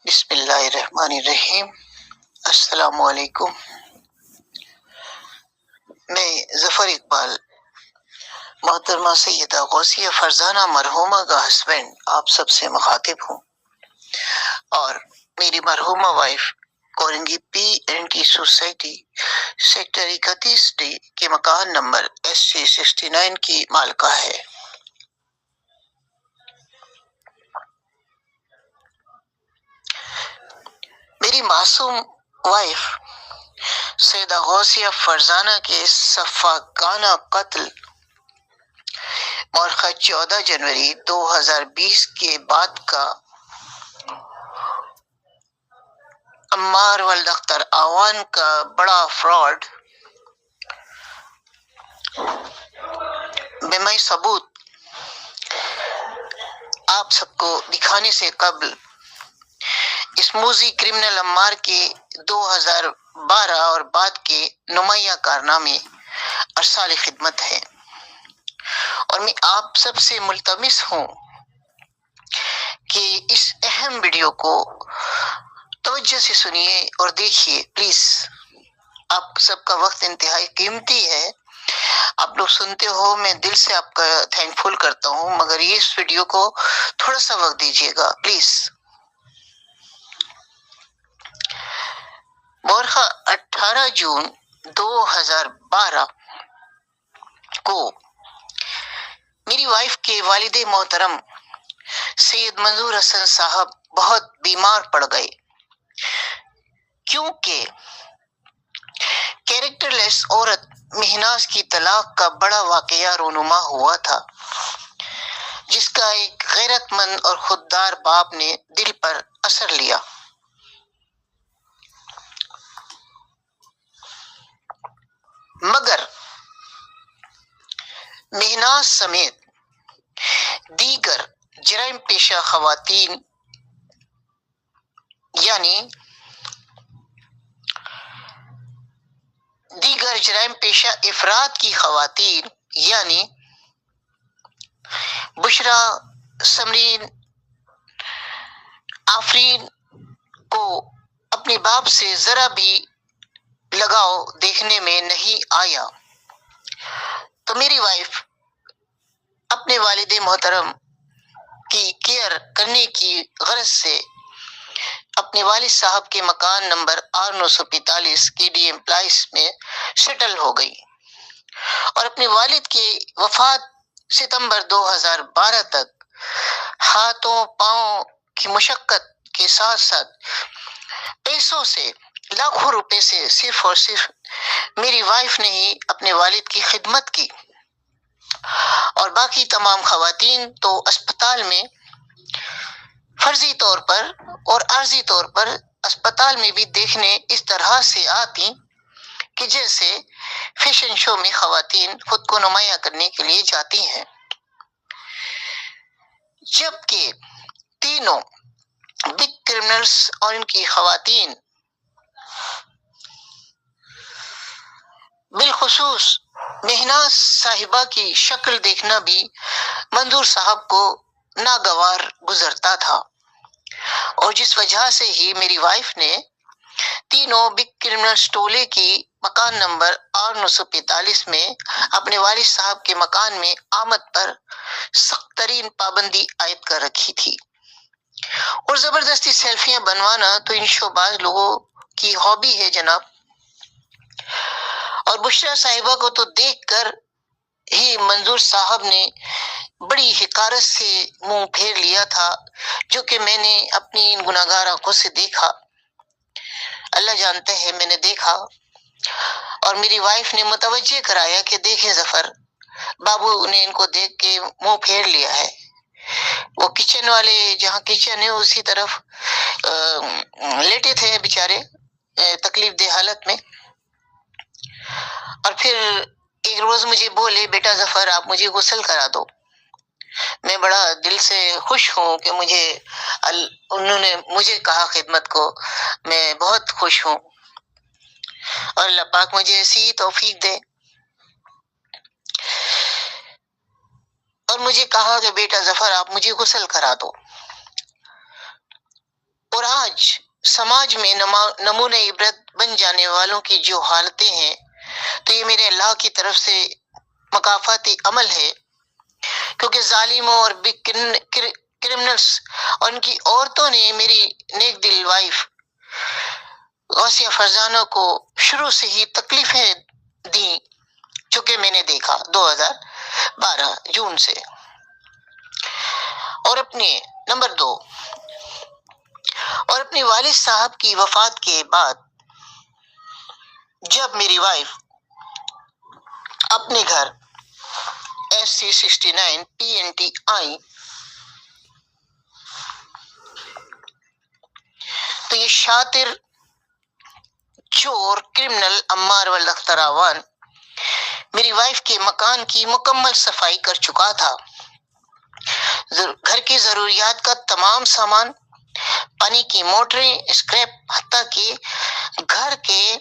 بسم اللہ الرحمن الرحیم۔ السلام علیکم۔ میں ظفر اقبال، محترمہ سیدہ غوثیہ فرزانہ مرحومہ کا ہسبینڈ، آپ سب سے مخاطب ہوں، اور میری مرحومہ wife Korangi P N T society sector 31D کے مکان نمبر SC69 کی مالکہ ہے۔ میری معصوم وائف سیدہ غوثیہ فرزانہ کے سفاکانہ قتل مورخہ 14 جنوری 2020 کے بعد کا عمار ولد اختر اعوان کا بڑا فراڈ بمئی ثبوت آپ سب کو دکھانے سے قبل اس موذی کرمنل عمار کے 2012 اور بعد کے نمایاں کارنامے ارسال خدمت ہیں، اور میں آپ سب سے ملتمس ہوں کہ اس اہم ویڈیو کو توجہ سے سنیے اور دیکھیے پلیز۔ آپ سب کا وقت انتہائی قیمتی ہے، آپ لوگ سنتے ہو، میں دل سے آپ کا تھینک فل کرتا ہوں، مگر یہ اس ویڈیو کو تھوڑا سا وقت دیجیے گا پلیز۔ مورخہ 18 جون 2012 کو میری وائف کے والد محترم سید منظور حسن صاحب بہت بیمار پڑ گئے، کیونکہ کیریکٹر لیس عورت مہناز کی طلاق کا بڑا واقعہ رونما ہوا تھا، جس کا ایک غیرت مند اور خوددار باپ نے دل پر اثر لیا۔ مگر مہناز سمیت دیگر جرائم پیشہ خواتین، یعنی دیگر جرائم پیشہ افراد کی خواتین، یعنی بشرا، سمرین، آفرین کو اپنے باپ سے ذرا بھی لگاؤ دیکھنے میں نہیں آیا، تو میری وائف اپنے والد محترم کی کیئر کرنے کی غرض سے اپنے والد صاحب کے مکان نمبر R945 KD امپلائز میں سیٹل ہو گئی، اور اپنے والد کی وفات ستمبر 2012 تک ہاتھوں پاؤں کی مشقت کے ساتھ ساتھ پیسوں سے، لاکھوں روپے سے صرف اور صرف میری وائف نے ہی اپنے والد کی خدمت کی، اور باقی تمام خواتین تو اسپتال میں فرضی طور پر اور عارضی طور پر اسپتال میں بھی دیکھنے اس طرح سے آتی کہ جیسے فیشن شو میں خواتین خود کو نمایاں کرنے کے لیے جاتی ہیں، جبکہ تینوں بگ کرمنلز اور ان کی خواتین، بالخصوص مہناز صاحبہ کی شکل دیکھنا بھی منظور صاحب کو ناگوار گزرتا تھا، اور جس وجہ سے ہی میری وائف نے تینوں بگ کرمنلز ٹولے کی مکان نمبر R945 میں اپنے والد صاحب کے مکان میں آمد پر سخت ترین پابندی عائد کر رکھی تھی، اور زبردستی سیلفیاں بنوانا تو ان شوباز لوگوں کی ہابی ہے جناب، اور بشرا صاحبہ کو تو دیکھ کر ہی منظور صاحب نے بڑی حقارت سے منہ پھیر لیا تھا، جو کہ میں نے اپنی ان گناہگار آنکھوں سے دیکھا، اللہ جانتا ہے میں نے دیکھا، اور میری وائف نے متوجہ کرایا کہ دیکھیں ظفر، بابو نے ان کو دیکھ کے منہ پھیر لیا ہے۔ وہ کچن والے، جہاں کچن ہے اسی طرف لیٹے تھے بیچارے تکلیف دہ حالت میں، اور پھر ایک روز مجھے بولے بیٹا ظفر آپ مجھے غسل کرا دو۔ میں بڑا دل سے خوش ہوں کہ انہوں نے مجھے کہا خدمت کو، میں بہت خوش ہوں، اور اللہ پاک مجھے ایسی ہی توفیق دے۔ اور مجھے کہا کہ بیٹا ظفر آپ مجھے غسل کرا دو، اور آج آج سماج میں نمونہ عبرت بن جانے والوں کی جو حالتیں ہیں، تو یہ میرے اللہ کی طرف سے مکافاتی عمل ہے، کیونکہ ظالموں اور کرمنلز اور ان کی عورتوں نے میری نیک دل وائف غوثیہ فرزانہ کو شروع سے ہی تکلیفیں دیں، چونکہ میں نے دیکھا 2012 جون سے۔ اور نمبر 2، اور اپنے والد صاحب کی وفات کے بعد جب میری وائف اپنے گھر SC69 PNT آئی، تو یہ شاطر چور کرمنل عمار ولد اختر اعوان میری وائف کے مکان کی مکمل صفائی کر چکا تھا۔ گھر کی ضروریات کا تمام سامان، پانی کی موٹریں، اسکریپ، حتیٰ کہ گھر کے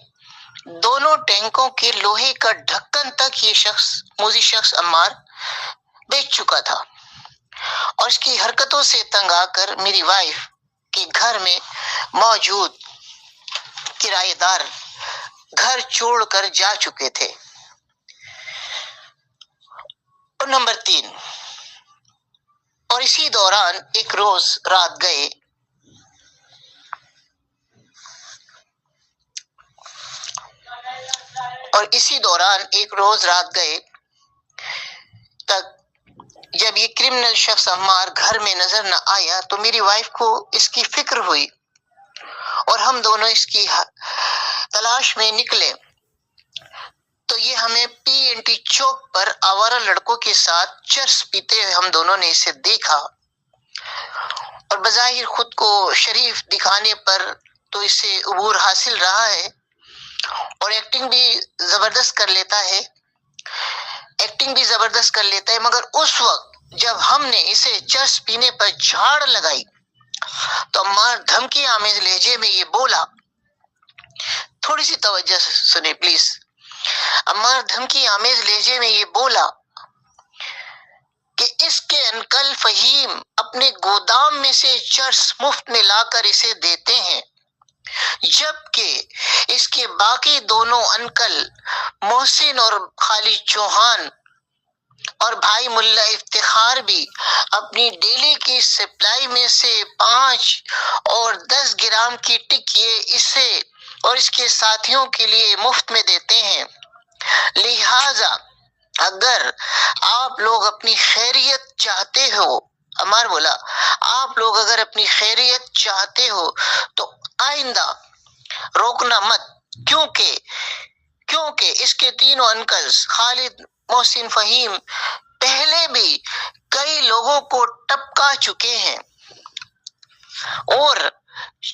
دونوں ٹینکوں کے لوہے کا ڈھکن تک یہ موذی شخص عمار بیچ چکا تھا، اور اس کی حرکتوں سے تنگ آ کر میری وائف کے گھر میں موجود کرایہ دار گھر چھوڑ کر جا چکے تھے۔ اور نمبر 3، اور اسی دوران ایک روز رات گئے تک جب یہ کرمنل شخص عمار گھر میں نظر نہ آیا، تو میری وائف کو اس کی فکر ہوئی اور ہم دونوں اس کی تلاش میں نکلے، تو یہ ہمیں PNT چوک پر آوارہ لڑکوں کے ساتھ چرس پیتے ہوئے ہم دونوں نے اسے دیکھا، اور بظاہر خود کو شریف دکھانے پر تو اسے عبور حاصل رہا ہے اور ایکٹنگ بھی زبردست کر لیتا ہے، مگر اس وقت جب ہم نے اسے چرس پینے پر جھاڑ لگائی تو عمار دھمکی آمیز لہجے میں یہ بولا، تھوڑی سی توجہ سنیں پلیز، عمار دھمکی آمیز لہجے میں یہ بولا کہ اس کے انکل فہیم اپنے گودام میں سے چرس مفت میں لا کر اسے دیتے ہیں، جبکہ اس کے باقی دونوں انکل محسن اور خالد چوہان اور بھائی ملا افتخار بھی اپنی ڈیلی کی سپلائی میں سے 5 اور 10 گرام کی ٹکیے اسے اور اس کے ساتھیوں کے لیے مفت میں دیتے ہیں۔ لہذا اگر آپ لوگ اپنی خیریت چاہتے ہو، عمار بولا، آپ لوگ اگر اپنی خیریت چاہتے ہو تو آئندہ روکنا مت، کیونکہ اس کے تینوں انکلز خالد، محسن، فہیم پہلے بھی کئی لوگوں کو ٹپکا چکے ہیں اور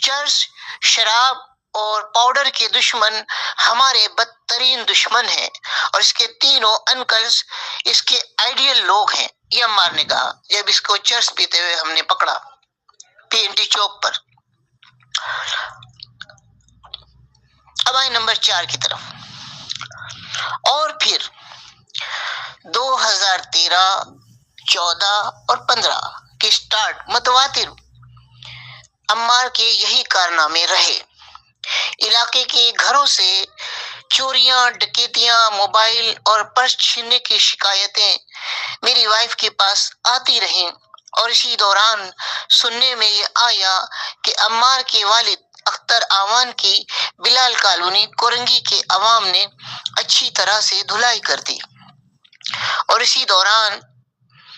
چرس، شراب اور پاؤڈر کے دشمن ہمارے بدترین دشمن ہیں، اور اس کے تینوں انکلز اس کے آئیڈیل لوگ ہیں، یہ عمار نے کہا جب اس کو چرس پیتے ہوئے ہم نے پکڑا PNT چوک پر۔ اب آئے نمبر 4 کی طرف۔ اور پھر 2013، 14 اور 15 کے سٹارٹ متواتر عمار کے یہی کارنامے رہے۔ علاقے کے گھروں سے چوریاں، ڈکیتیاں، موبائل اور پرس چھیننے کی شکایتیں میری وائف کے پاس آتی رہیں، اور اسی دوران سننے میں یہ آیا کہ عمار کے والد اختر اعوان کی بلال کالونی کورنگی کے عوام نے اچھی طرح سے دھلائی کر دی، اور اسی دوران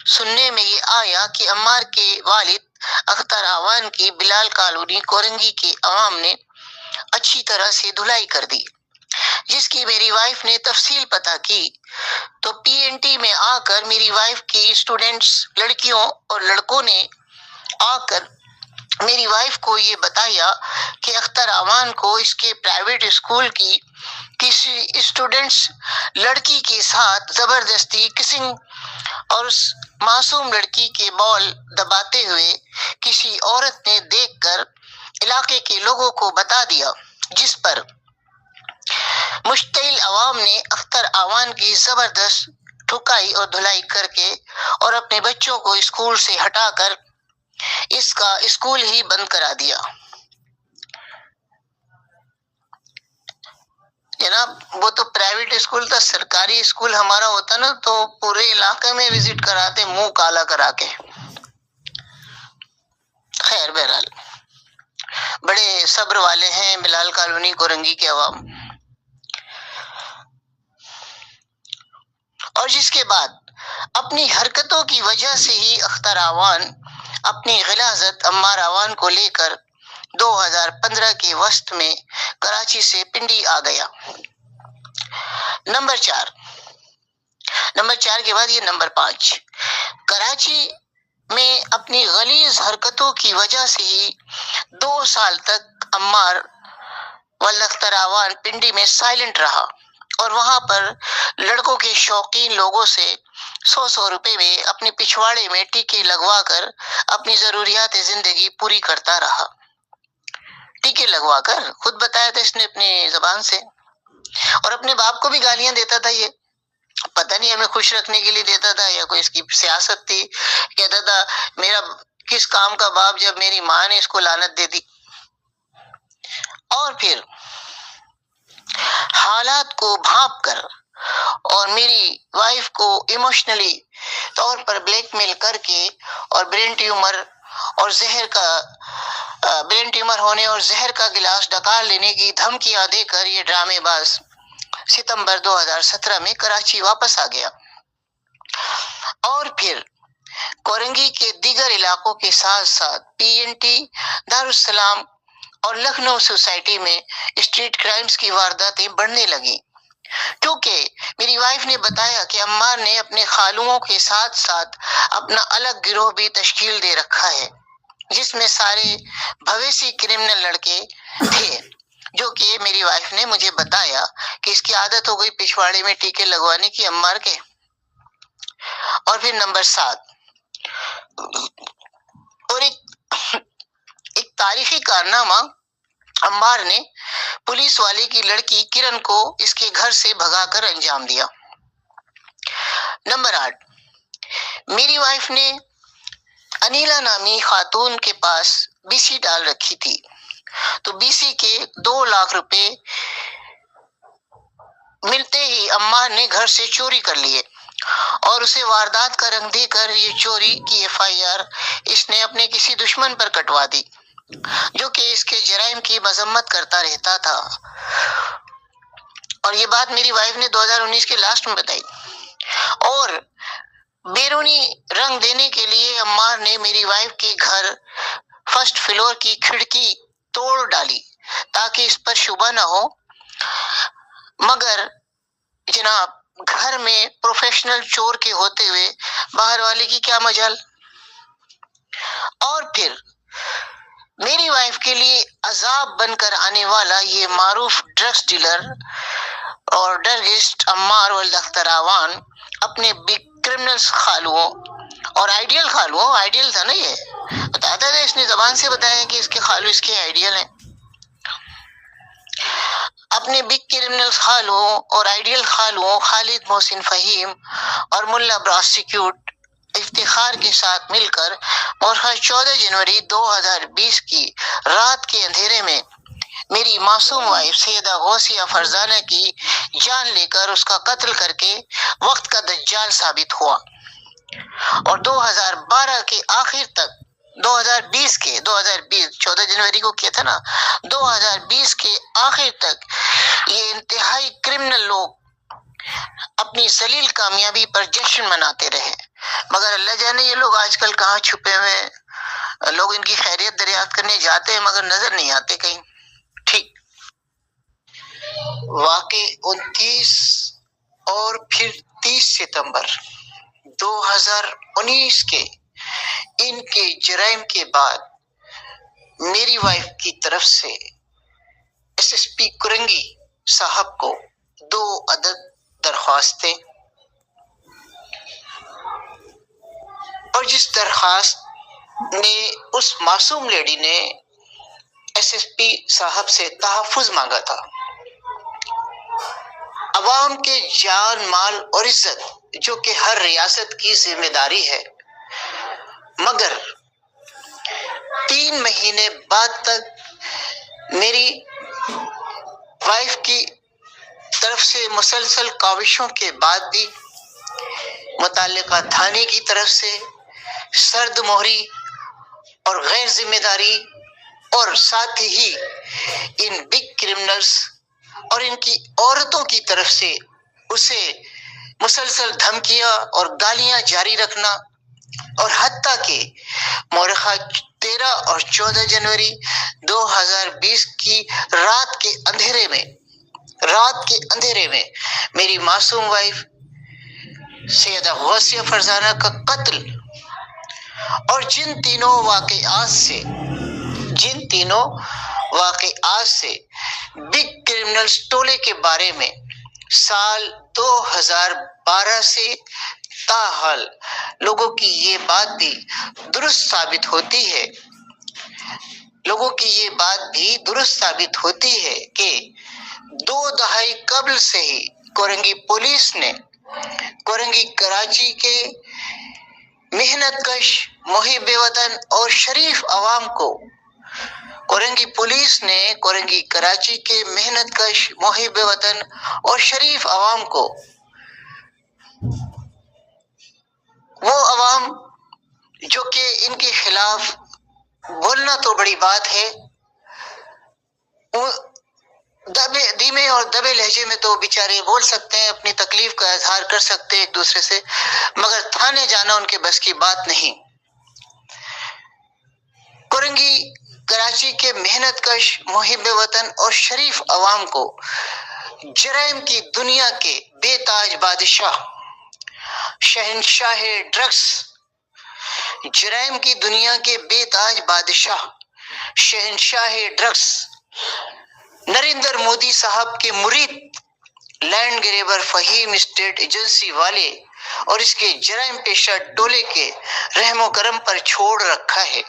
سننے میں یہ آیا کہ عمار کے والد اختر اعوان کی بلال کالونی کورنگی کے عوام نے اچھی طرح سے دھلائی کر دی، جس کی میری وائف نے تفصیل پتہ کی، تو PNT میں آ کر میری وائف کی اسٹوڈنٹس، لڑکیوں اور لڑکوں نے آ کر میری وائف کو یہ بتایا کہ اختر اعوان کو اس کے پرائیویٹ اسکول کی کسی اسٹوڈنٹس لڑکی کے ساتھ زبردستی کسنگ اور اس معصوم لڑکی کے بال دباتے ہوئے کسی عورت نے دیکھ کر علاقے کے لوگوں کو بتا دیا، جس پر مشتعل عوام نے اختر اعوان کی زبردست ٹھکائی اور دھلائی کر کے اور اپنے بچوں کو اسکول سے ہٹا کر اس کا اسکول ہی بند کرا دیا۔ جناب وہ تو پرائیویٹ اسکول تھا، سرکاری اسکول ہمارا ہوتا نا تو پورے علاقے میں وزٹ کراتے منہ کالا کرا کے. خیر بہرحال بڑے صبر والے ہیں بلال کالونی کورنگی کے عوام. اور جس کے بعد اپنی حرکتوں کی وجہ سے ہی اختر اعوان اپنی غلاظت عمار اعوان کو لے کر 2015 کے وسط میں کراچی سے پنڈی آ گیا. نمبر 4 کے بعد یہ نمبر 5. کراچی میں اپنی غلیظ حرکتوں کی وجہ سے ہی 2 سال تک عمار والاختر اعوان پنڈی میں سائلنٹ رہا اور وہاں پر لڑکوں کے شوقین لوگوں سے 100 روپے میں اپنے پچھواڑے میں ٹیکے لگوا کر اپنی ضروریات زندگی پوری کرتا رہا. ٹیکے لگوا کر، خود بتایا تھا اس نے اپنی زبان سے. اور اپنے باپ کو بھی گالیاں دیتا تھا. یہ پتہ نہیں ہمیں خوش رکھنے کے لیے دیتا تھا یا کوئی اس کی سیاست تھی. کہتا تھا میرا کس کام کا باپ جب میری ماں نے اس کو لعنت دے دی. اور پھر حالات کو بھانپ کر اور میری وائف کو ایموشنلی طور پر بلیک میل کر کے اور برین ٹیومر ہونے اور زہر کا گلاس ڈکار لینے کی دھمکیاں دے کر یہ ڈرامے باز ستمبر 2017 میں کراچی واپس آ گیا. اور پھر کورنگی کے دیگر علاقوں کے ساتھ ساتھ PNT، دارالسلام اور لکھنؤ سوسائٹی میں اسٹریٹ کرائمز کی وارداتیں بڑھنے لگیں، کیونکہ میری وائف نے بتایا کہ عمار نے اپنے خالوؤں کے ساتھ ساتھ اپنا الگ گروہ بھی تشکیل دے رکھا ہے جس میں سارے بھویسی کرمنل لڑکے تھے، جو کہ میری وائف نے مجھے بتایا کہ اس کی عادت ہو گئی پچھواڑے میں ٹیکے لگوانے کی عمار کے. اور پھر نمبر 7 اور ایک تاریخی کارنامہ، عمار نے پولیس والے کی لڑکی کرن کو اس کے گھر سے بھگا کر انجام دیا. نمبر 8 میری وائف نے انیلا نامی خاتون کے پاس BC ڈال رکھی تھی، تو BC کے 2 لاکھ روپے ملتے ہی عمار نے گھر سے چوری کر لیے اور اسے واردات کا رنگ دے کر یہ چوری کی FIR اس نے اپنے کسی دشمن پر کٹوا دی جو کہ اس کے جرائم کی مذمت کرتا رہتا تھا. اور یہ بات میری وائف نے 2019 کے لاسٹ میں بتائی. اور بیرونی رنگ دینے کے لیے عمار نے میری وائف کے گھر فرسٹ فلور کی کھڑکی توڑ ڈالی تاکہ اس پر شبہ نہ ہو، مگر جناب گھر میں پروفیشنل چور کے ہوتے ہوئے باہر والے کی کیا مجال. اور پھر میری وائف کے لیے عذاب بن کر آنے والا یہ معروف ڈرگس ڈیلر اور ڈرگسٹ عمار والاختر اعوان اپنے بگ کرمنلز خالوؤں اور آئیڈیل خالوؤں، آئیڈیل تھا نا، یہ بتاتا تھا، اس نے زبان سے بتایا کہ اس کے خالو اس کے آئیڈیل ہیں. اپنے بگ کرمنلز خالوؤں اور آئیڈیل خالوؤں خالد محسن فہیم اور ملا پراسیکیوٹ افتخار کے ساتھ مل کر مورخہ 14 جنوری 2020 کی رات کے اندھیرے میں میری معصوم وائف سیدہ غوثیہ فرزانہ کی جان لے کر اس کا قتل کر کے وقت کا دجال ثابت ہوا. اور 2012 کے آخر تک 2020 14 جنوری کو کیا تھا نا، 2020 کے آخر تک یہ انتہائی کرمنل لوگ اپنی ذلیل کامیابی پر جشن مناتے رہے. مگر اللہ جانے یہ لوگ آج کل کہاں چھپے ہوئے ہیں. لوگ ان کی خیریت دریافت کرنے جاتے ہیں مگر نظر نہیں آتے کہیں. ٹھیک، واقع 29 اور پھر 30 ستمبر 2019 کے ان کے جرائم کے بعد میری وائف کی طرف سے SSP کورنگی صاحب کو 2 عدد درخواستیں، اور جس درخواست نے اس معصوم لیڈی نے SSP صاحب سے تحفظ مانگا تھا، عوام کے جان مال اور عزت جو کہ ہر ریاست کی ذمہ داری ہے، مگر 3 مہینے بعد تک میری وائف کی طرف سے مسلسل کاوشوں کے بعد بھی متعلقہ تھانے کی طرف سے سرد مہری اور غیر ذمہ داری اور ساتھ ہی ان بگ کرمنلز اور ان کی عورتوں کی طرف سے اسے مسلسل دھمکیاں اور گالیاں جاری رکھنا، اور حتیٰ کہ مورخہ 13 اور 14 جنوری 2020 کی رات کے اندھیرے میں میری معصوم وائف سیدہ غوثیہ فرزانہ کا قتل، اور جن تینوں واقعات سے بگ کرمنلز ٹولے کے بارے میں سال 2012 سے تاحال لوگوں کی یہ بات بھی درست ثابت ہوتی ہے کہ 2 دہائی قبل سے ہی کورنگی پولیس نے کورنگی کراچی کے محنت کش محب وطن اور شریف عوام کو وہ عوام جو کہ ان کے خلاف بولنا تو بڑی بات ہے، وہ دھیمے اور دبے لہجے میں تو بیچارے بول سکتے ہیں، اپنی تکلیف کا اظہار کر سکتے ہیں ایک دوسرے سے، مگر تھانے جانا ان کے بس کی بات نہیں۔ کورنگی کراچی کے محنت کش محب وطن اور شریف عوام کو جرائم کی دنیا کے بے تاج بادشاہ، شہنشاہ ڈرگس نریندر مودی صاحب کے مرید land grabber Fahim estate agency والے اور اس کے جرائم پیشہ ٹولے کے رحم و کرم پر چھوڑ رکھا ہے۔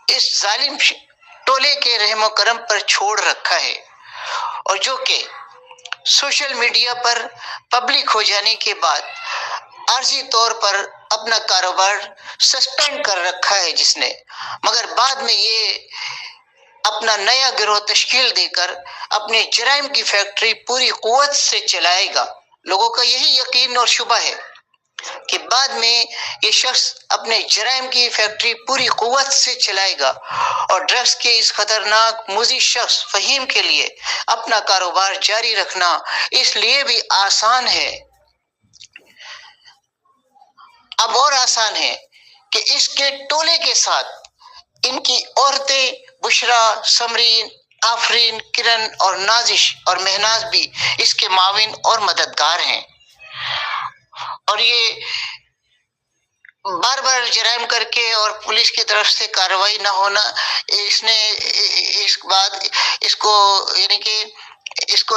اس ظالم ٹولے کے رحم و کرم پر چھوڑ رکھا ہے، اور جو کہ سوشل میڈیا پر پبلک ہو جانے کے بعد عارضی طور پر اپنا کاروبار سسپینڈ کر رکھا ہے جس نے، مگر بعد میں یہ اپنا نیا گروہ تشکیل دے کر اپنے جرائم کی فیکٹری پوری قوت سے چلائے گا۔ لوگوں کا یہی یقین اور شبہ ہے کہ بعد میں یہ شخص اپنے جرائم کی فیکٹری پوری قوت سے چلائے گا، اور ڈرگس کے اس خطرناک موذی شخص فہیم کے لیے اپنا کاروبار جاری رکھنا اس لیے بھی آسان ہے، اب اور آسان ہے کہ اس کے ٹولے کے ساتھ ان کی عورتیں بشرا، سمرین، آفرین، کرن اور نازش اور مہناز بھی اس کے معاون اور مددگار ہیں، اور یہ بار بار جرائم کر کے اور پولیس کی طرف سے کارروائی نہ ہونا، اس کو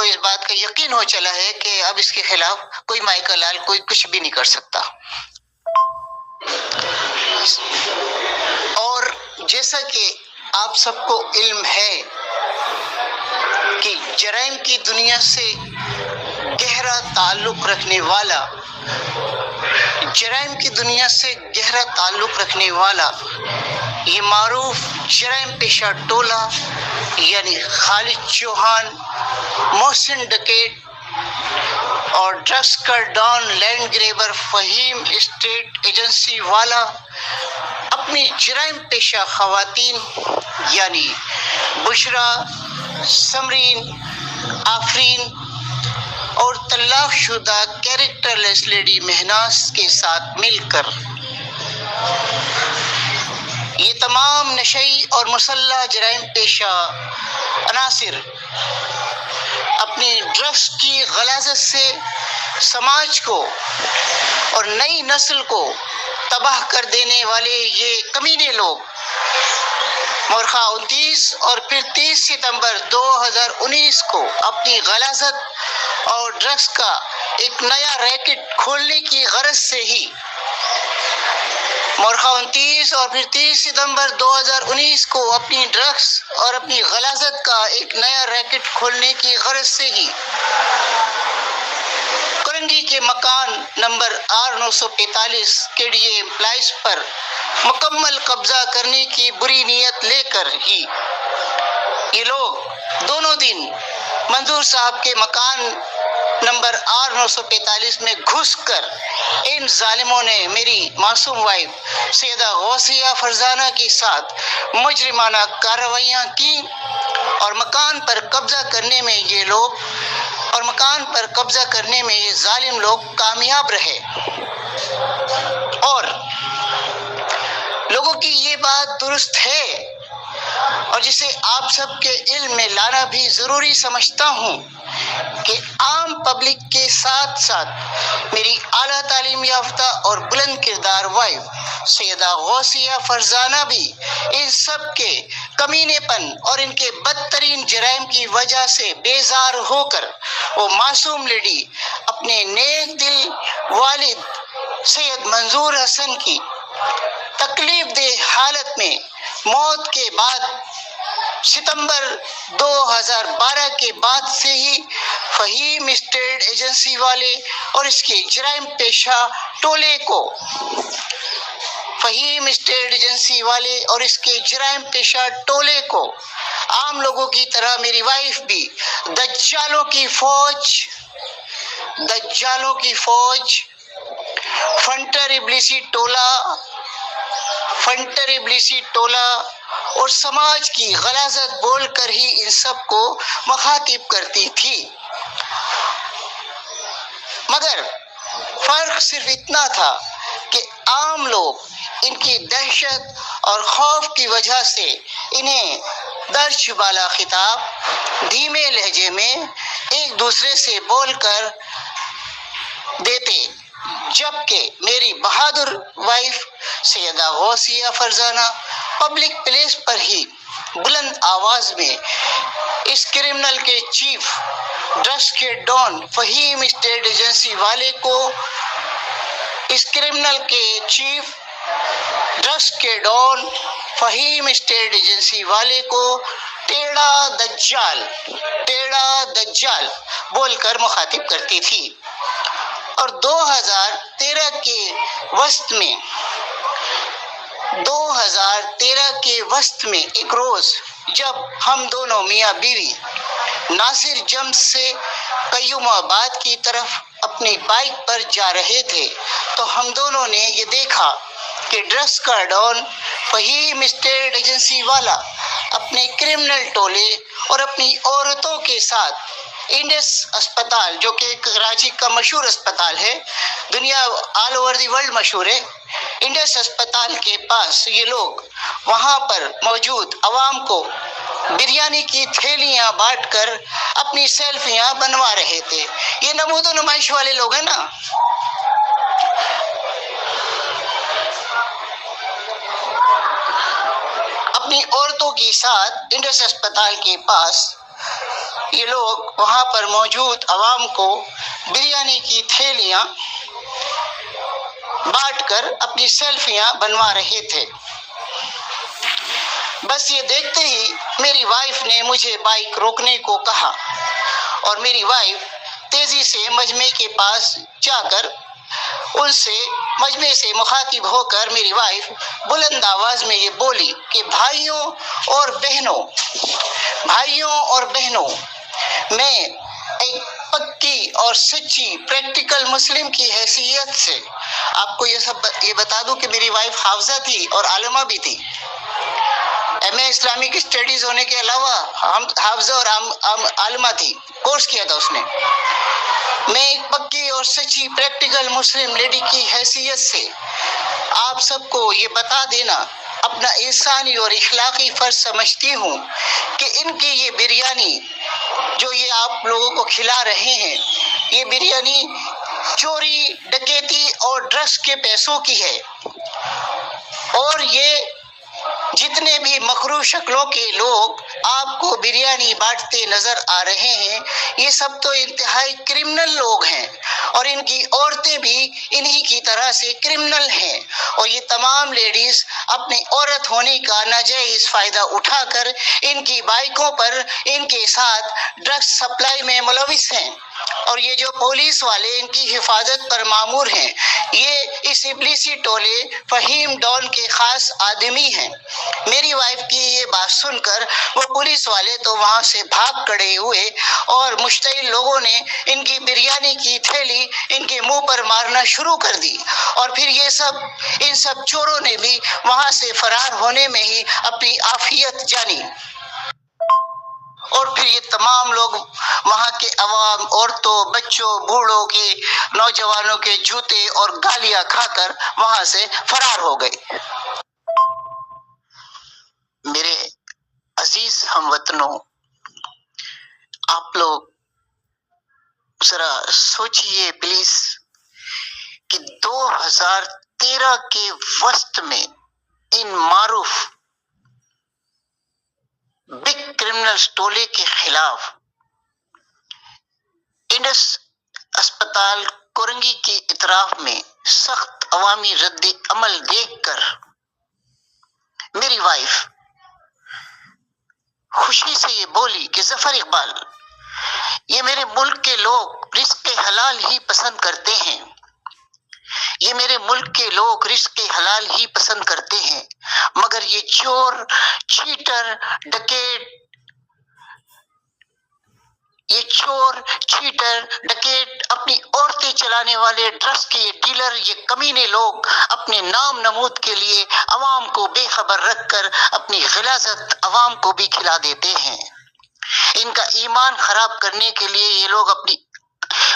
اس بات کا یقین ہو چلا ہے کہ اب اس کے خلاف کوئی مائیکا لال کوئی کچھ بھی نہیں کر سکتا۔ اور جیسا کہ آپ سب کو علم ہے کہ جرائم کی دنیا سے گہرا تعلق رکھنے والا یہ معروف جرائم پیشہ ٹولہ یعنی خالد چوہان، محسن ڈکیت اور ڈرگس کا don land grabber Fahim estate agency والا اپنی جرائم پیشہ خواتین یعنی بشرا، سمرین، آفرین اور طلاق شدہ کیریکٹر لیس لیڈی مہناز کے ساتھ مل کر یہ تمام نشئی اور مسلح جرائم پیشہ عناصر اپنی ڈرگس کی غلاظت سے سماج کو اور نئی نسل کو تباہ کر دینے والے یہ کمینے لوگ مورخہ 29 اور پھر 30 ستمبر 2019 کو اپنی غلاظت اور ڈرگس کا ایک نیا ریکٹ کھولنے کی غرض سے ہی مورخہ 29 اور پھر 30 ستمبر 2019 کو اپنی ڈرگس اور اپنی غلاظت کا ایک نیا ریکٹ کھولنے کی غرض سے ہی کورنگی کے مکان نمبر R945 KDA امپلائز پر مکمل قبضہ کرنے کی بری نیت لے کر ہی یہ لوگ دونوں دن منظور صاحب کے مکان نمبر R945 میں گھس کر ان ظالموں نے میری معصوم وائف سیدہ غوثیہ فرزانہ کے ساتھ مجرمانہ کارروائیاں کی اور مکان پر قبضہ کرنے میں یہ ظالم لوگ کامیاب رہے۔ اور لوگوں کی یہ بات درست ہے اور جسے آپ سب کے علم میں لانا بھی ضروری سمجھتا ہوں کہ عام پبلک کے ساتھ ساتھ میری اعلیٰ تعلیم یافتہ اور بلند کردار وائف سیدہ غوثیہ فرزانہ بھی ان سب کے کمینے پن اور ان کے بدترین جرائم کی وجہ سے بیزار ہو کر وہ معصوم لیڈی اپنے نیک دل والد سید منظور حسن کی تکلیف دہ حالت میں موت کے بعد ستمبر 2012 کے بعد سے ہی فہیم اسٹیٹ ایجنسی والے اور اس کے جرائم پیشہ ٹولے کو عام لوگوں کی طرح میری وائف بھی دجالوں کی فوج فنٹر ابلیسی ٹولہ اور سماج کی غلاظت بول کر ہی ان سب کو مخاطب کرتی تھی۔ مگر فرق صرف اتنا تھا کہ عام لوگ ان کی دہشت اور خوف کی وجہ سے انہیں درج بالا خطاب دھیمے لہجے میں ایک دوسرے سے بول کر دیتے، جبکہ میری بہادر وائف سیدہ غوثیہ فرزانہ پبلک پلیس پر ہی بلند آواز میں اس کرمنل کے چیف ڈرگس کے ڈان فہیم اسٹیٹ ایجنسی والے کو ٹیڑھا دجال بول کر مخاطب کرتی تھی۔ اور 2013 کے وسط میں ایک روز جب ہم دونوں میاں بیوی ناصر جم سے قیوم آباد کی طرف اپنی بائک پر جا رہے تھے تو ہم دونوں نے یہ دیکھا کہ ڈرگس کا ڈان فہیم اسٹیٹ ایجنسی والا اپنے کرمنل ٹولے اور اپنی عورتوں کے ساتھ انڈس اسپتال، جو کہ کراچی کا مشہور اسپتال ہے، دنیا آل اوور دی ورلڈ مشہور ہے، انڈس اسپتال کے پاس یہ لوگ وہاں پر موجود عوام کو بریانی کی تھیلیاں بانٹ کر اپنی سیلفیاں بنوا رہے تھے۔ یہ نمود و نمائش والے لوگ ہیں نا۔ اپنی عورتوں کے ساتھ انڈس اسپتال کے پاس یہ لوگ وہاں پر موجود عوام کو بریانی کی تھیلیاں بانٹ کر اپنی سیلفیاں بنوا رہے تھے۔ بس یہ دیکھتے ہی میری وائف نے مجھے بائک روکنے کو کہا اور میری وائف تیزی سے مجمع کے پاس جا کر ان سے مجمع سے مخاطب ہو کر میری وائف بلند آواز میں یہ بولی کہ بھائیوں اور بہنوں، میں ایک پکی اور سچی پریکٹیکل مسلم کی حیثیت سے آپ کو یہ بتا دوں کہ میری وائف حافظہ تھی اور عالمہ بھی تھی۔ ایم.اے. اسلامک اسٹڈیز ہونے کے علاوہ ہم حافظہ اور عالمہ تھی، کورس کیا تھا اس نے۔ میں ایک پکی اور سچی پریکٹیکل مسلم لیڈی کی حیثیت سے آپ سب کو یہ بتا دینا اپنا انسانی اور اخلاقی فرض سمجھتی ہوں کہ ان کی یہ بریانی جو یہ آپ لوگوں کو کھلا رہے ہیں، یہ بریانی چوری، ڈکیتی اور ڈرگس کے پیسوں کی ہے، اور یہ جتنے بھی مکروہ شکلوں کے لوگ آپ کو بریانی بانٹتے نظر آ رہے ہیں، یہ سب تو انتہائی کرمنل لوگ ہیں، اور ان کی عورتیں بھی انہی کی طرح سے کرمنل ہیں، اور یہ تمام لیڈیز اپنی عورت ہونے کا ناجائز فائدہ اٹھا کر ان کی بائکوں پر ان کے ساتھ ڈرگس سپلائی میں ملوث ہیں۔ اور یہ جو پولیس والے ان کی حفاظت پر مامور ہیں، یہ اس ابلیسی ٹولے فہیم ڈان کے خاص آدمی ہیں۔ میری وائف کی یہ بات سن کر وہ پولیس والے تو وہاں سے بھاگ کھڑے ہوئے اور مشتعل لوگوں نے ان کی بریانی کی تھیلی ان کے منہ پر مارنا شروع کر دی، اور پھر ان سب چوروں نے بھی وہاں سے فرار ہونے میں ہی اپنی عافیت جانی، اور پھر یہ تمام لوگ وہاں کے عوام، عورتوں، بچوں، بوڑھوں کے، نوجوانوں کے جوتے اور گالیاں کھا کر وہاں سے فرار ہو گئے۔ میرے عزیز ہم وطنوں، آپ لوگ ذرا سوچئے پلیز کہ 2013 کے وسط میں ان معروف بگ کرمنلز ٹولے کے خلاف انڈس اسپتال کورنگی کے اطراف میں سخت عوامی رد عمل دیکھ کر میری وائف خوشی سے یہ بولی کہ ظفر اقبال، یہ میرے ملک کے لوگ رزق حلال ہی پسند کرتے ہیں، یہ میرے ملک کے لوگ رزق حلال ہی پسند کرتے ہیں، مگر یہ چور، چیٹر، ڈکیٹ، اپنی عورتیں چلانے والے ڈرگس کے یہ ڈیلر، یہ کمینے لوگ اپنے نام نمود کے لیے عوام کو بے خبر رکھ کر اپنی غلاظت عوام کو بھی کھلا دیتے ہیں۔ ان کا ایمان خراب کرنے کے لیے یہ لوگ اپنی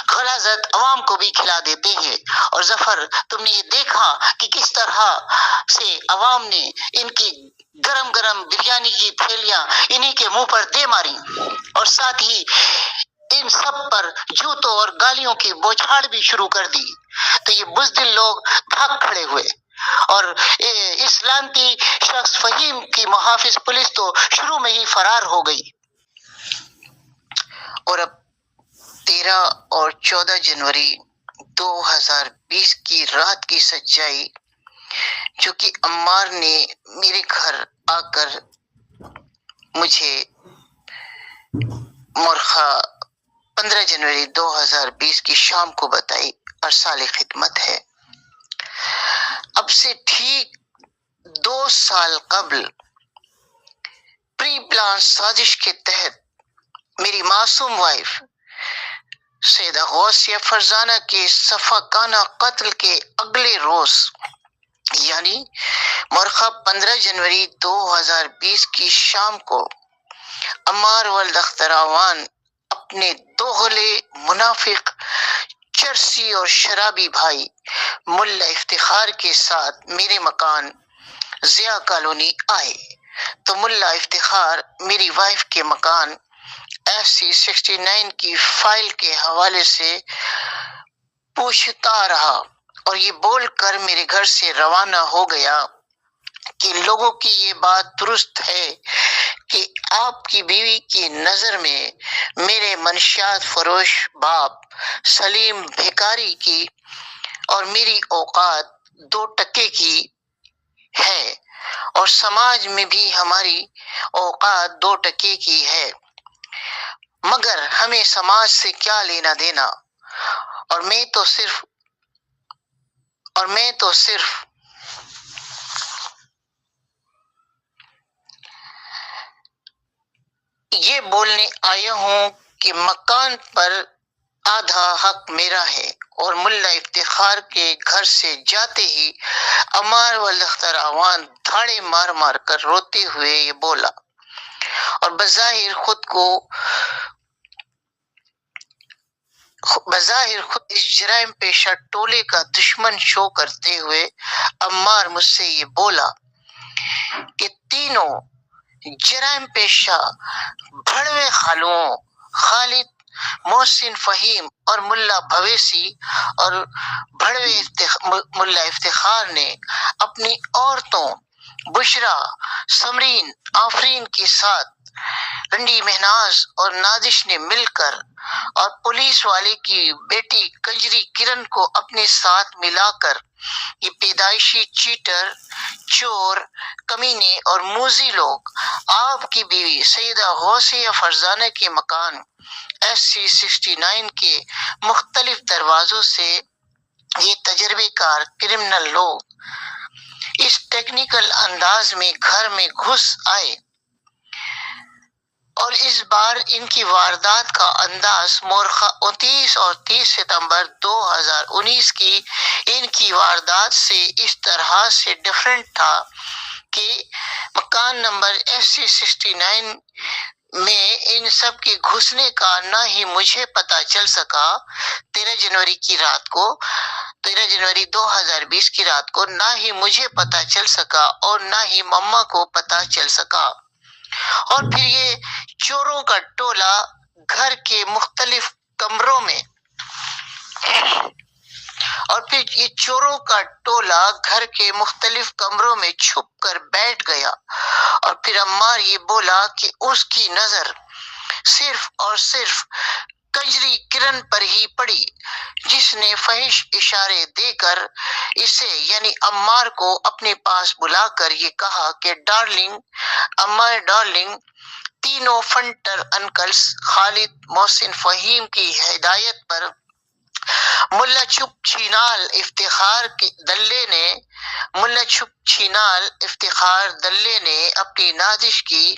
غلاظت عوام کو بھی کھلا دیتے ہیں۔ اور ظفر، تم نے یہ دیکھا کہ کس طرح سے عوام نے ان کی گرم گرم بریانی کی تھیلیاں انہی کے منہ پر دے ماری، اور ساتھ ہی ان سب پر جوتوں اور گالیوں کی بوچھاڑ بھی شروع کر دی، تو یہ بزدل لوگ بھاگ کھڑے ہوئے، اور اس لعنتی شخص فہیم کی محافظ پولیس تو شروع میں ہی فرار ہو گئی۔ اور اب 13 اور 14 جنوری 2020 کی رات کی سچائی، جو کہ عمار نے میرے گھر آ کر مجھے مورخہ 15 جنوری 2020 کی شام کو بتائی، اور سال خدمت ہے۔ اب سے ٹھیک 2 سال قبل پری پلان سازش کے تحت میری معصوم وائف سیدہ غوثیہ فرزانہ کے صفاقانہ قتل کے اگلے روز، یعنی مورخہ 15 جنوری 2020 کی شام کو، عمار ولد اختراوان اپنے دوغلے، منافق، چرسی اور شرابی بھائی ملا افتخار کے ساتھ میرے مکان ضیاء کالونی آئے، تو ملا افتخار میری وائف کے مکان SC69 کی فائل کے حوالے سے پوچھتا رہا، اور یہ بول کر میرے گھر سے روانہ ہو گیا کہ لوگوں کی یہ بات درست ہے کہ آپ کی بیوی کی نظر میں میرے منشیات فروش باپ سلیم بھیکاری کی اور میری اوقات 2 ٹکے کی ہے، اور سماج میں بھی ہماری اوقات 2 ٹکے کی ہے، مگر ہمیں سماج سے کیا لینا دینا، اور میں تو صرف یہ بولنے آیا ہوں کہ مکان پر آدھا حق میرا ہے۔ اور ملا افتخار کے گھر سے جاتے ہی عمار ولد اختراوان دھاڑے مار مار کر روتے ہوئے یہ بولا، اور بظاہر خود اس جرائم پیشہ ٹولے کا دشمن شو کرتے ہوئے عمار مجھ سے یہ بولا کہ تینوں جرائم پیشہ بھڑوے خالوں خالد، محسن، فہیم اور ملا بھویسی اور بھڑوے ملا افتخار نے اپنی عورتوں بشرا، سمرین، آفرین کے ساتھ رنڈی مہناز اور نازش نے مل کر اور پولیس والے کی بیٹی کنجری کرن کو اپنے ساتھ ملا کر یہ پیدائشی چیٹر، چور، کمینے اور موذی لوگ آپ کی بیوی سیدہ غوثیہ فرزانہ کے مکان SC69 کے مختلف دروازوں سے یہ تجربے کار کرمنل لوگ اس ٹیکنیکل انداز میں گھر میں گھس آئے، اور اس بار ان کی واردات کا انداز مورخہ 29 اور 30 ستمبر 2019 کی ان کی واردات سے اس طرح سے ڈیفرنٹ تھا کہ مکان نمبر SC69 میں ان سب کے گھسنے کا نہ ہی مجھے پتہ چل سکا 13 جنوری 2020 کی رات کو، نہ ہی مجھے پتہ چل سکا اور نہ ہی مما کو پتہ چل سکا، اور پھر یہ چوروں کا ٹولہ گھر کے مختلف کمروں میں چھپ کر بیٹھ گیا، اور پھر عمار یہ بولا کہ اس کی نظر صرف اور صرف کنجری کرن پر ہی پڑی، جس نے فحش اشارے دے کر اسے یعنی عمار کو اپنے پاس بلا کر یہ کہا کہ ڈارلنگ، عمار ڈارلنگ، تینوں فنٹر انکلز خالد، محسن، فہیم کی ہدایت پر ملا چھپ چھینال افتخار دلے نے اپنی نازش کی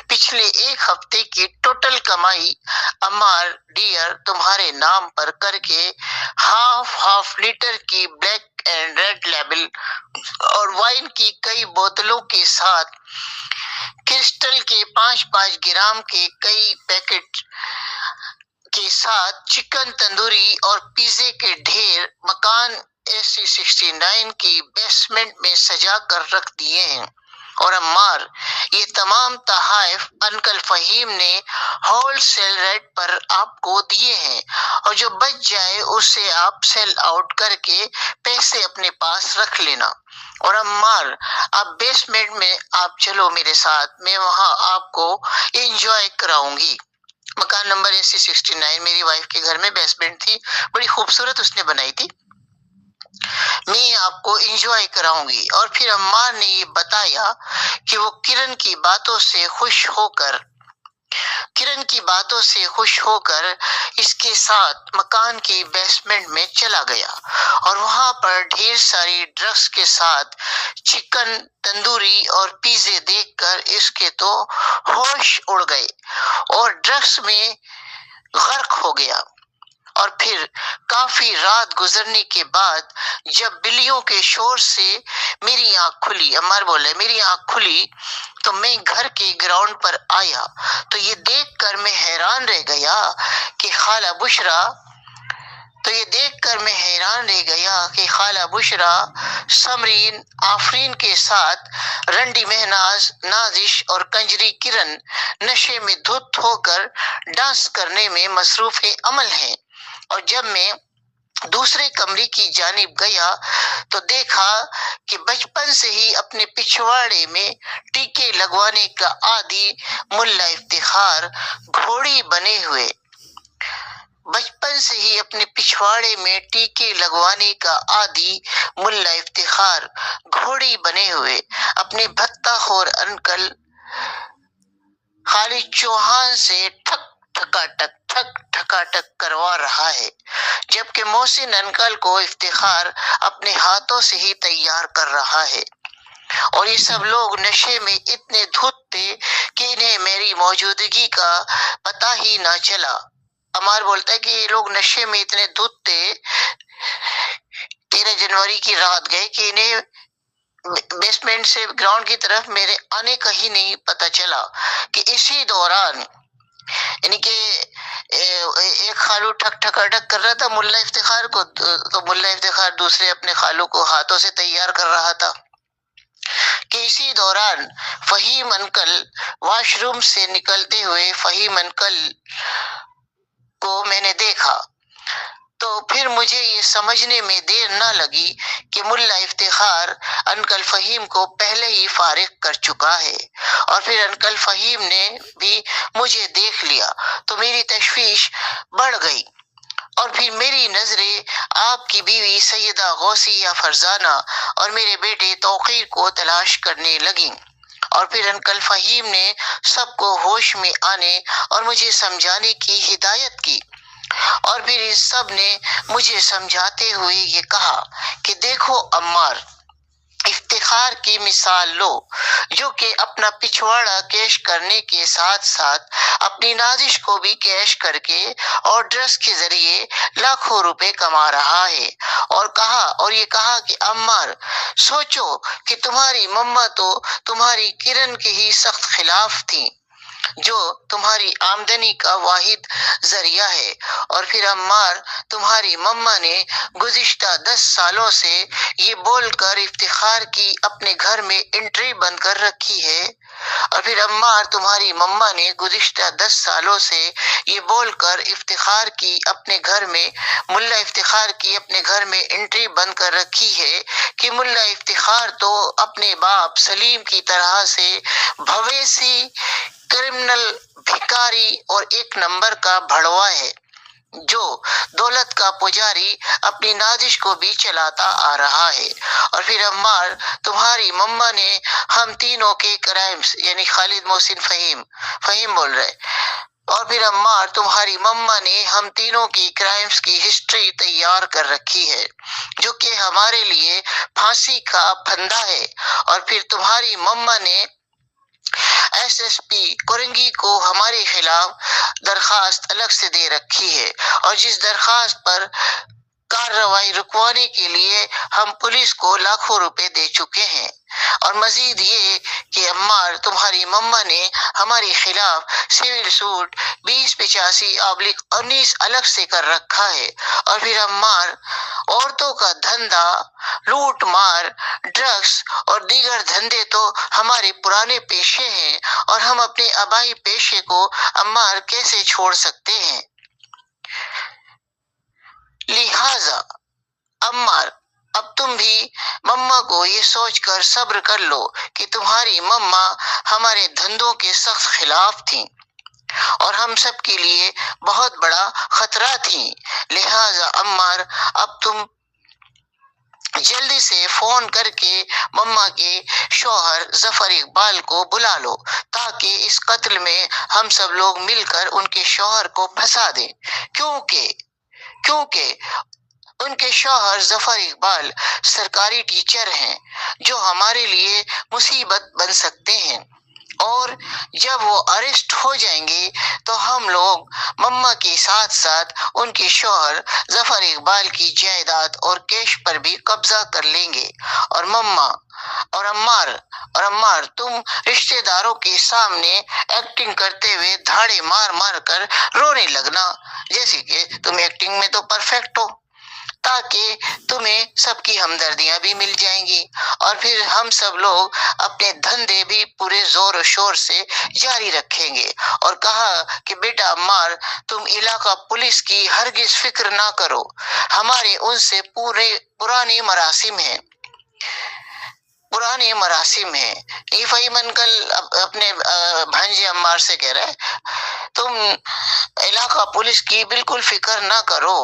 پچھلے ایک ہفتے کی ٹوٹل کمائی عمار ڈیئر تمہارے نام پر کر کے ہاف لیٹر کی بلیک اینڈ ریڈ لیبل اور وائن کی کئی بوتلوں کے ساتھ کرسٹل کے 5 گرام کے کئی پیکٹ کے ساتھ چکن تندوری اور پیزے کے ڈھیر مکان SC69 کی بیسمنٹ میں سجا کر رکھ دیے ہیں، اور عمار یہ تمام تحائف انکل فہیم نے ہول سیل ریٹ پر آپ کو دیے ہیں، اور جو بچ جائے اسے آپ سیل آؤٹ کر کے پیسے اپنے پاس رکھ لینا، اور عمار آپ بیسمنٹ میں آپ چلو میرے ساتھ، میں وہاں آپ کو انجوائے کراؤں گی۔ مکان نمبر SC69 میری وائف کے گھر میں بیسمنٹ تھی، بڑی خوبصورت اس نے بنائی تھی، میں آپ کو انجوائے کراؤں گی۔ اور پھر عمار نے یہ بتایا کہ وہ کرن کی باتوں سے خوش ہو کر اس کے ساتھ مکان کی بیسمنٹ میں چلا گیا، اور وہاں پر ڈھیر ساری ڈرگس کے ساتھ چکن تندوری اور پیزے دیکھ کر اس کے تو ہوش اڑ گئے اور ڈرگس میں غرق ہو گیا۔ اور پھر کافی رات گزرنے کے بعد جب بلیوں کے شور سے میری آنکھ کھلی، عمار بولے میری آنکھ کھلی تو میں گھر کے گراؤنڈ پر آیا تو یہ دیکھ کر میں حیران رہ گیا کہ خالہ بشرا سمرین آفرین کے ساتھ رنڈی مہناز، نازش اور کنجری کرن نشے میں دھت ہو کر ڈانس کرنے میں مصروف عمل ہیں، اور جب میں دوسرے کمرے کی جانب گیا تو دیکھا کہ بچپن سے ہی اپنے پچھواڑے میں ٹیکے لگوانے کا عادی ملا افتخار گھوڑی بنے ہوئے اپنے بھتہ خور انکل خالد چوہان سے ٹھک ٹھکا ٹک کروا رہا ہے، جبکہ محسن انکل کو افتخار اپنے ہاتھوں سے ہی تیار کر رہا ہے، اور یہ سب لوگ نشے میں اتنے دھت تھے کہ انہیں میری موجودگی کا پتہ ہی نہ چلا۔ عمار بولتا ہے کہ یہ لوگ نشے میں اتنے دھت تھے 13 جنوری کی رات گئے کہ انہیں بیسمنٹ سے گراؤنڈ کی طرف میرے آنے کا ہی نہیں پتہ چلا، کہ اسی دوران یعنی کہ ایک خالو ٹھکا ٹک کر رہا تھا ملا افتخار کو، تو ملا افتخار دوسرے اپنے خالو کو ہاتھوں سے تیار کر رہا تھا، کہ اسی دوران فہیم انکل واش روم سے نکلتے ہوئے فہیم انکل کو میں نے دیکھا، تو پھر مجھے یہ سمجھنے میں دیر نہ لگی کہ ملا افتخار انکل فہیم کو پہلے ہی فارغ کر چکا ہے، اور پھر انکل فہیم نے بھی مجھے دیکھ لیا تو میری تشویش بڑھ گئی، اور پھر میری نظریں آپ کی بیوی سیدہ غوثیہ فرزانہ اور میرے بیٹے توقیر کو تلاش کرنے لگیں، اور پھر انکل فہیم نے سب کو ہوش میں آنے اور مجھے سمجھانے کی ہدایت کی، اور پھر اس سب نے مجھے سمجھاتے ہوئے یہ کہا کہ دیکھو عمار، افتخار کی مثال لو، جو کہ اپنا پچھواڑا کیش کرنے کے ساتھ ساتھ اپنی نازش کو بھی کیش کر کے اور ڈرگس کے ذریعے لاکھوں روپے کما رہا ہے، اور یہ کہا کہ عمار، سوچو کہ تمہاری مما تو تمہاری کرن کے ہی سخت خلاف تھی، جو تمہاری آمدنی کا واحد ذریعہ ہے، اور پھر عمار، تمہاری مما نے گزشتہ 10 سالوں سے یہ بول کر افتخار کی اپنے گھر میں انٹری بند کر رکھی ہے، اور پھر عمار، تمہاری مما نے گزشتہ 10 سالوں سے یہ بول کر افتخار کی اپنے گھر میں ملا افتخار کی اپنے گھر میں انٹری بند کر رکھی ہے کہ ملا افتخار تو اپنے باپ سلیم کی طرح سے بھویسی کرمنل، بھکاری اور ایک نمبر کا بھڑوا ہے، جو دولت کا پجاری اپنی نازش کو بھی چلاتا آ رہا ہے، اور پھر عمار، تمہاری مما نے ہم تینوں کے کرائمز، یعنی خالد، محسن، فہیم بول رہے، اور پھر عمار، تمہاری مما نے ہم تینوں کی کرائمز کی ہسٹری تیار کر رکھی ہے، جو کہ ہمارے لیے پھانسی کا پھندا ہے، اور پھر تمہاری مما نے ایس ایس پی کورنگی کو ہمارے خلاف درخواست الگ سے دے رکھی ہے، اور جس درخواست پر کارروائی رکوانے کے لیے ہم پولیس کو لاکھوں روپے دے چکے ہیں، اور مزید یہ کہ عمار، تمہاری مما نے ہمارے خلاف سول سوٹ 2085/19 الگ سے کر رکھا ہے، اور پھر عمار، عورتوں کا دھندا، لوٹ مار، ڈرگس اور دیگر دھندے تو ہمارے پرانے پیشے ہیں، اور ہم اپنے آبائی پیشے کو عمار کیسے چھوڑ سکتے ہیں؟ لہذا عمار، اب تم بھی مما کو یہ سوچ کر صبر کر لو کہ تمہاری مما ہمارے دھندوں کے سخت خلاف تھیں اور ہم سب کے لیے بہت بڑا خطرہ تھیں، لہذا عمار، اب تم جلدی سے فون کر کے مما کے شوہر ظفر اقبال کو بلا لو، تاکہ اس قتل میں ہم سب لوگ مل کر ان کے شوہر کو پھنسا دیں، کیونکہ ان کے شوہر ظفر اقبال سرکاری ٹیچر ہیں جو ہمارے لیے مصیبت بن سکتے ہیں، اور جب وہ اریسٹ ہو جائیں گے تو ہم لوگ مما کے ساتھ ساتھ ان کے شوہر ظفر اقبال کی جائیداد اور کیش پر بھی قبضہ کر لیں گے، اور عمار، تم رشتہ داروں کے سامنے ایکٹنگ کرتے ہوئے دھاڑے مار مار کر رونے لگنا، جیسے کہ تم ایکٹنگ میں تو پرفیکٹ ہو، تاکہ تمہیں سب کی ہمدردیاں بھی مل جائیں گی، اور پھر ہم سب لوگ اپنے دھندے بھی پورے زور و شور سے جاری رکھیں گے، اور کہا کہ بیٹا عمار، تم علاقہ پولیس کی ہرگز فکر نہ کرو، ہمارے ان سے پرانے مراسم ہیں۔ یہ فہیم انکل اپنے بھانجے عمار سے کہہ رہے، تم علاقہ پولیس کی بالکل فکر نہ کرو،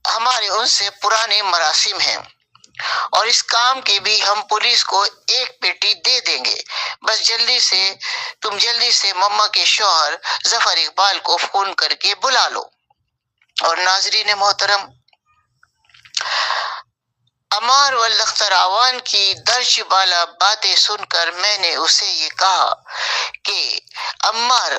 ہمارے ان سے پرانے مراسم ہیں، اور اس کام کے بھی ہم پولیس کو ایک پیٹی دے دیں گے، بس تم جلدی سے مما کے شوہر ظفر اقبال کو فون کر کے بلا لو۔ اور ناظرین محترم، عمار والدختر اعوان کی درج بالا باتیں سن کر میں نے اسے یہ کہا کہ عمار،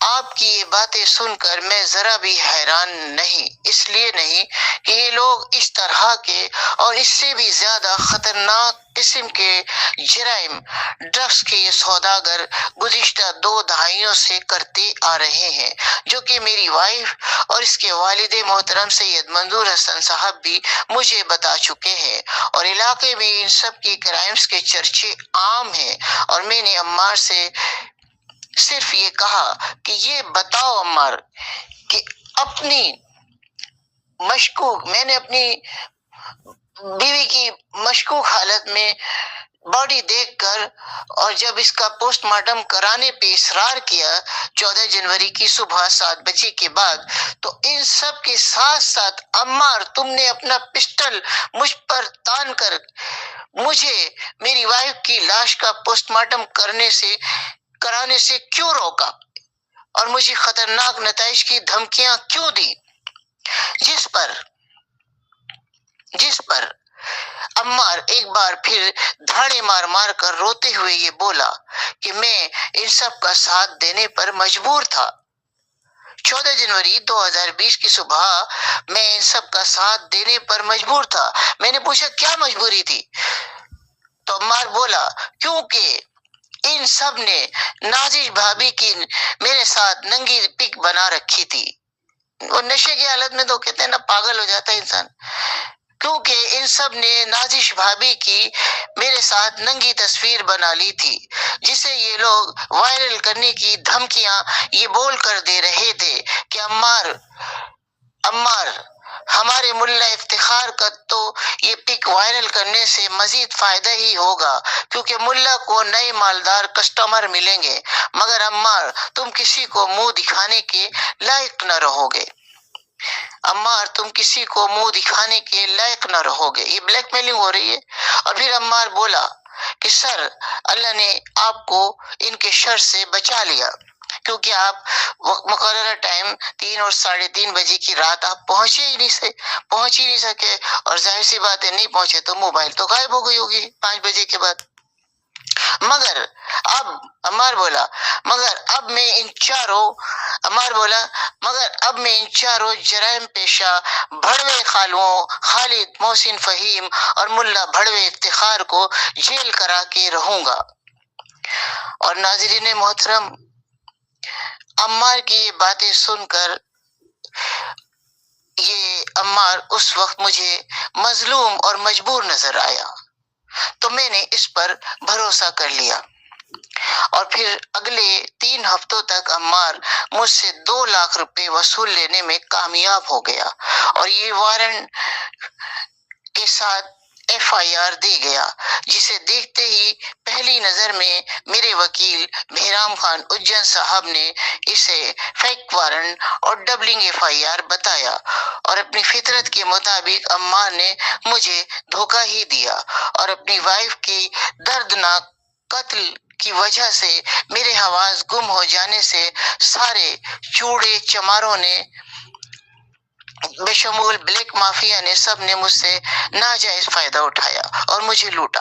آپ کی یہ باتیں سن کر میں ذرا بھی حیران نہیں، اس لیے نہیں کہ یہ لوگ اس طرح کے اور اس سے بھی زیادہ خطرناک قسم کے جرائم ڈرگس کے یہ سوداگر گزشتہ 2 دہائیوں سے کرتے آ رہے ہیں، جو کہ میری وائف اور اس کے والد محترم سید منظور حسن صاحب بھی مجھے بتا چکے ہیں، اور علاقے میں ان سب کی کرائمز کے چرچے عام ہیں، اور میں نے عمار سے صرف یہ کہا کہ یہ بتاؤ عمار کہ اپنی میں نے اپنی بیوی کی مشکوک حالت میں باڈی دیکھ کر اور جب اس کا پوسٹ مارٹم کرانے پہ اصرار کیا 14 جنوری کی صبح 7 بجے کے بعد، تو ان سب کے ساتھ ساتھ عمار تم نے اپنا پسٹل مجھ پر تان کر مجھے میری وائف کی لاش کا پوسٹ مارٹم کرانے سے کیوں روکا اور مجھے خطرناک نتائج کی دھمکیاں کیوں دی، جس پر عمار ایک بار پھر دھاڑے مار مار کر روتے ہوئے یہ بولا کہ میں ان سب کا ساتھ دینے پر مجبور تھا۔ 14 جنوری 2020 کی صبح میں ان سب کا ساتھ دینے پر مجبور تھا۔ میں نے پوچھا کیا مجبوری تھی؟ تو عمار بولا کیونکہ ان سب نے نازش بھابی کی میرے ساتھ ننگی پک بنا رکھی تھی۔ وہ نشے کی حالت میں تو کہتے ہیں نا پاگل ہو جاتا ہے انسان، کیونکہ ان سب نے نازش بھابی کی میرے ساتھ ننگی تصویر بنا لی تھی، جسے یہ لوگ وائرل کرنے کی دھمکیاں یہ بول کر دے رہے تھے کہ عمار ہمارے ملا افتخار کا تو یہ پک وائرل کرنے سے مزید فائدہ ہی ہوگا، کیونکہ ملا کو نئے مالدار کسٹمر ملیں گے، مگر عمار تم کسی کو منہ دکھانے کے لائق نہ رہو گے۔ یہ بلیک میلنگ ہو رہی ہے۔ اور پھر عمار بولا کہ سر اللہ نے آپ کو ان کے شر سے بچا لیا، کیونکہ آپ مقررہ ٹائم 3 اور 3:30 بجے کی رات آپ پہنچ ہی نہیں سکے، اور ظاہر سی بات ہے نہیں پہنچے تو موبائل تو غائب ہو گئی ہوگی 5 بجے کے بعد۔ عمار بولا مگر اب میں ان چاروں جرائم پیشہ بھڑوے خالوں خالد، محسن، فہیم اور ملا بھڑوے افتخار کو جیل کرا کے رہوں گا۔ اور ناظرین محترم، عمار کی یہ باتیں سن کر یہ عمار اس وقت مجھے مظلوم اور مجبور نظر آیا، تو میں نے اس پر بھروسہ کر لیا، اور پھر اگلے 3 ہفتوں تک عمار مجھ سے 2 لاکھ روپے وصول لینے میں کامیاب ہو گیا، اور یہ وارنٹ کے ساتھ FIR دے گیا، جسے دیکھتے ہی پہلی نظر میں میرے وکیل بہرام خان اجن صاحب نے اسے فیک وارنٹ اور ڈبلنگ FIR بتایا، اور اپنی فطرت کے مطابق عمار نے مجھے دھوکہ ہی دیا، اور اپنی وائف کی دردناک قتل کی وجہ سے میرے حواس گم ہو جانے سے سارے چوڑے چماروں نے بشمول بلیک مافیا نے سب نے مجھ سے ناجائز فائدہ اٹھایا اور مجھے لوٹا۔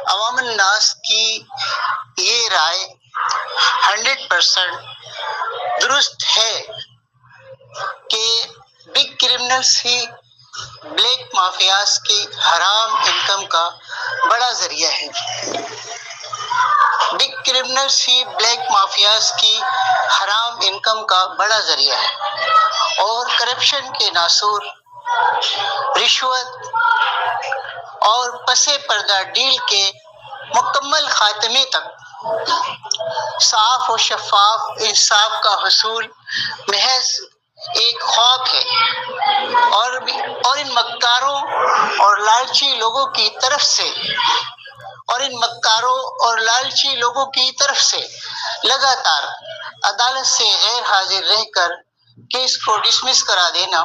عوام الناس کی یہ رائے 100% درست ہے کہ بگ کرمنلز ہی بلیک مافیاز کی حرام انکم کا بڑا ذریعہ ہے۔ بگ کرمنلز ہی بلیک مافیاز کی حرام انکم کا بڑا ذریعہ ہے، اور کرپشن کے ناصور، رشوت اور پس پردہ ڈیل کے مکمل خاتمے تک صاف و شفاف انصاف کا حصول محض ایک خواب ہے، اور ان مکاروں اور لالچی لوگوں کی طرف سے لگاتار عدالت سے غیر حاضر رہ کر کیس کو ڈسمس کرا دینا،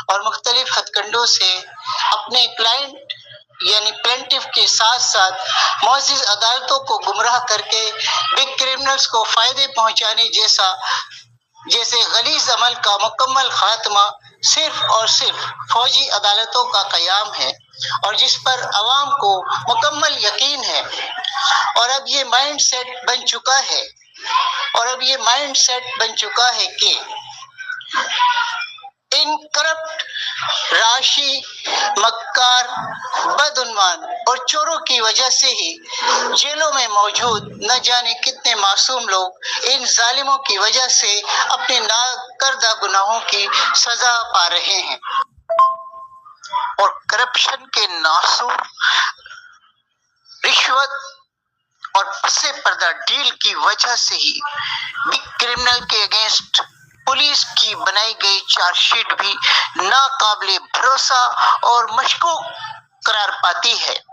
اور مختلف ہتھ کنڈوں سے اپنے کلائنٹ یعنی پلینٹف کے ساتھ ساتھ معزز عدالتوں کو گمراہ کر کے بگ کرمنلز کو فائدے پہنچانے جیسے غلیظ عمل کا مکمل خاتمہ صرف اور صرف فوجی عدالتوں کا قیام ہے، اور جس پر عوام کو مکمل یقین ہے، اور اب یہ مائنڈ سیٹ بن چکا ہے کہ ان کرپٹ، راشی، مکار، بدعنوان اور چوروں کی وجہ سے ہی جیلوں میں موجود نہ جانے کتنے معصوم لوگ ان ظالموں کی وجہ سے اپنے ناکردہ گناہوں کی سزا پا رہے ہیں، اور کرپشن کے ناصور، رشوت اور پس پردہ ڈیل کی وجہ سے ہی بگ کرمنل کے اگینسٹ پولیس کی بنائی گئی چارج شیٹ بھی ناقابل بھروسہ اور مشکوک قرار پاتی ہے۔